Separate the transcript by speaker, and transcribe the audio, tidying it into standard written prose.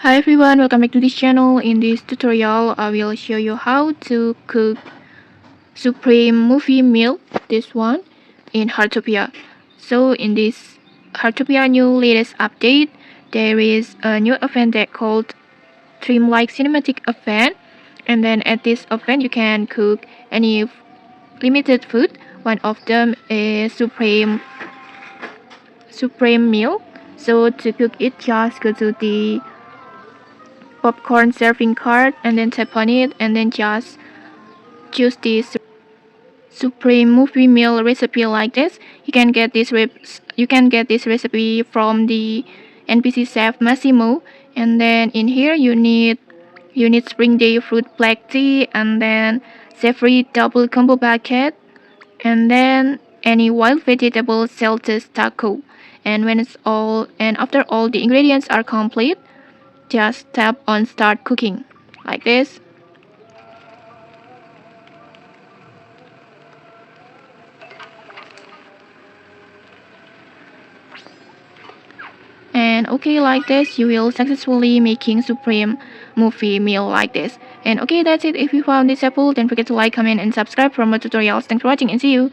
Speaker 1: Hi everyone, welcome back to this channel. In this tutorial, I will show you how to cook Supreme Movie Meal, this one, in Heartopia. So in this Heartopia new latest update, there is a new event that called Dreamlight Cinematic event. And then at this event, you can cook any limited food. One of them is Supreme Meal. So to cook it, just go to the popcorn serving card and then tap on it and then just choose this Supreme Movie Meal recipe like this. You can get this recipe from the NPC chef Massimo. And then in here you need Springday fruit black tea and then savory double combo bucket and then any wild vegetable salted taco. And after all the ingredients are complete, just tap on start cooking like this. And okay, like this you will successfully making Supreme Movie Meal like this. And okay, that's it. If you found this helpful, don't forget to like, comment and subscribe for more tutorials. Thanks for watching and see you.